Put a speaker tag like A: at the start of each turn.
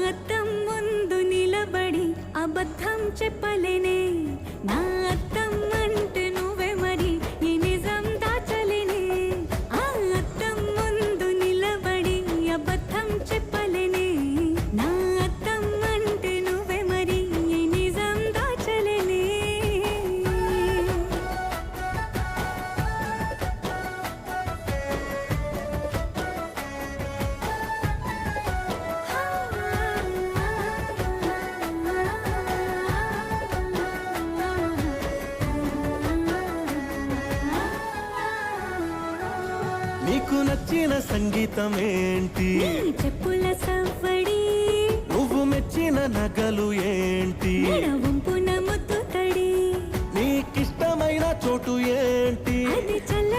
A: అద్దం ముందు నిలబడి అబద్ధం చెప్పలేనే నా అద్దం అంటే నువ్వే మరి ఈ నిజం దాచలేనే ఆ అద్దం ముందు నిలబడి అబద్ధం చెప్పలేనే నా అద్దం అంటే నువ్వే మరి ఈ నిజం దాచలేనే
B: నీకు నచ్చిన సంగీతం ఏంటి
A: నీ చెప్పుల సవ్వడి
B: నువ్వు మెచ్చిన నగలు ఏంటి
A: వంపున ముద్దు తడి
B: నీకిష్టమైన చోటు ఏంటి
A: అది చల్ల